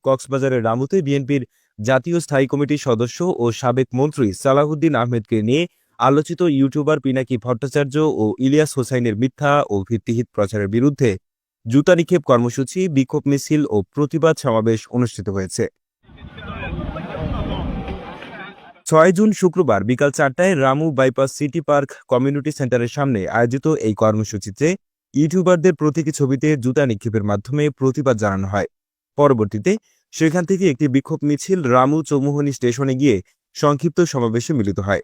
কক্সবাজারের রামুতে বিএনপির জাতীয় স্থায়ী কমিটির সদস্য ও সাবেক মন্ত্রী সালাহুদ্দিন আহমেদকে নিয়ে আলোচিত ইউটিউবার পিনাকি ভট্টাচার্য ও ইলিয়াস হোসাইনের মিথ্যা ও ভিত্তিহীন প্রচারের বিরুদ্ধে জুতা নিক্ষেপ কর্মসূচি, বিক্ষোভ মিছিল ও প্রতিবাদ সমাবেশ অনুষ্ঠিত হয়েছে। ৬ জুন শুক্রবার বিকাল ৪টায় Ramu bypass city park community সেন্টারের সামনে আয়োজিত এই কর্মসূচিতে ইউটিউবারদের প্রতীকী ছবিতে জুতা নিক্ষেপের মাধ্যমে প্রতিবাদ জানানো হয়। পরবর্তীতে সেখান থেকে একটি বিক্ষোভ মিছিল রামু চৌমুহনী স্টেশনে গিয়ে সংক্ষিপ্ত সমাবেশে মিলিত হয়।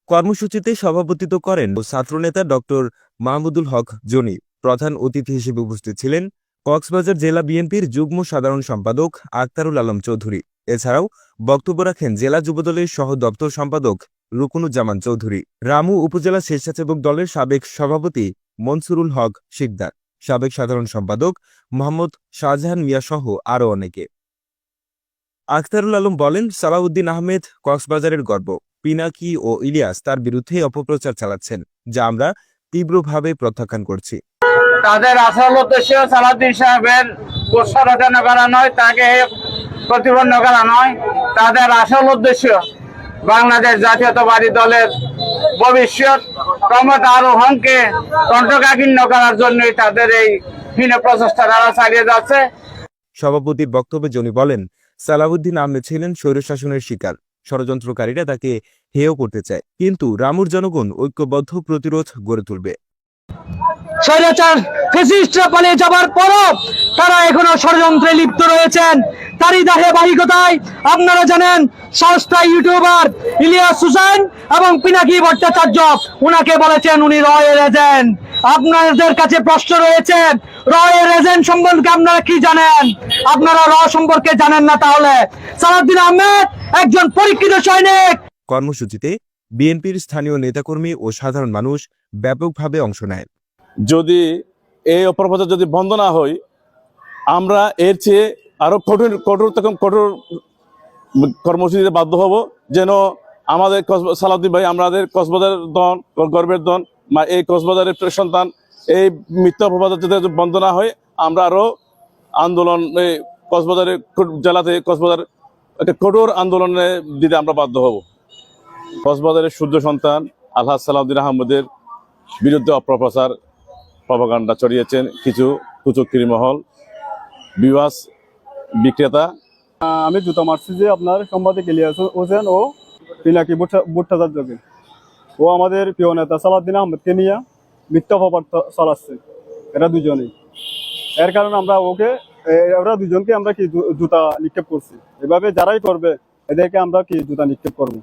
কর্মসূচিতে সভাপতিত্ব করেন ছাত্রনেতা ডক্টর মাহমুদুল হক জনি। প্রধান অতিথি হিসেবে উপস্থিত ছিলেন কক্সবাজার জেলা বিএনপির যুগ্ম সাধারণ সম্পাদক আক্তারুল আলম চৌধুরী। এছাড়াও বক্তব্য রাখেন জেলা যুবদলের সহ দপ্তর সম্পাদক রুকনুজ্জামান চৌধুরী, রামু উপজেলা স্বেচ্ছাসেবক দলের সাবেক সভাপতি মনসুরুল হক শিকদার, সাবেক সাধারণ সম্পাদক মোহাম্মদ শাহজাহান মিয়া সহ আরও অনেকে। আখতারুল আলম বলেন, সালাউদ্দিন আহমেদ কক্সবাজারের গর্ব। পিনাকি ও ইলিয়াস তার বিরুদ্ধে অপপ্রচার চালাচ্ছেন, যা আমরা তীব্রভাবে প্রত্যাখ্যান করছি। তাদের আসল উদ্দেশ্য সালাউদ্দিন সাহেবের প্রসারণা করা নয়, তাকে প্রতিপন্ন করা নয়। তাদের আসল উদ্দেশ্য বাংলাদেশ জাতীয়তাবাদী দলের ভবিষ্যৎ ক্ষমতা আরোহণকে কণ্ঠকাঠিন্য করার জন্যই তাদের এই হীন প্রচেষ্টা তারা চালিয়ে যাচ্ছে। সভাপতির বক্তব্যে জনি বলেন, সালাউদ্দিন আহমেদ ছিলেন স্বৈরশাসনের শিকার। ষড়যন্ত্রকারীরা তাকে হেয় করতে চায়, কিন্তু রামুর জনগণ ঐক্যবদ্ধ প্রতিরোধ গড়ে তুলবে। স্বৈরাচার ফ্যাসিস্টরা পালিয়ে যাবার পরও তারা এখনো ষড়যন্ত্রে লিপ্ত রয়েছেন। তারই ধারাবাহিকতায় আপনারা জানেন সস্তায় ইউটিউবার ইলিয়াস হোসেন এবং পিনাকি ভট্টাচার্য উনাকে বলেছেন উনি রয়ের এজেন্ট। আপনাদের কাছে প্রশ্ন রয়েছে, রয়ের এজেন্ট সম্পর্কে আপনারা কি জানেন? আপনারা র সম্পর্কে জানেন না, তাহলে সালাউদ্দিন আহমেদ একজন পরীক্ষিত সৈনিক। কর্মসূচিতে বিএনপির স্থানীয় নেতাকর্মী ও সাধারণ মানুষ ব্যাপকভাবে অংশ নেয়। যদি এই অপপ্রচার যদি বন্ধ না হয়, আমরা এর চেয়ে আরো কঠোর কর্মসূচিতে বাধ্য হব, যেন আমাদের সালাউদ্দিন ভাই আমাদের কক্সবাজার দন গর্বের দন এই কক্সবাজারের সন্তান এই মিথ্যা অপপ্রচার যদি বন্ধ না হয়, আমরা আরো আন্দোলন কক্সবাজারের জেলাতে কক্সবাজার একটা কঠোর আন্দোলনে দিতে আমরা বাধ্য হব। কক্সবাজারের সূর্য সন্তান আলহাজ সালাউদ্দিন আহমেদের বিরুদ্ধে অপপ্রচার প্রপাগান্ডা ছড়িয়েছেন কিছু কুচক্রী মহল, বিবাস বিক্রেতা। আমি জুতা মারছি যে আপনার সাংবাদিক ইলিয়াস হোসেন ও পিনাকি ভট্টাচার্যকে। ও আমাদের প্রিয় নেতা সালাউদ্দিন আহমেদকে নিয়ে মিথ্যা অপবাদ চালাচ্ছে এরা দুজনেই। এর কারণে আমরা ওরা দুজনকে আমরা কি জুতা নিক্ষেপ করছি। এভাবে যারাই করবে এদেরকে আমরা কি জুতা নিক্ষেপ করবো।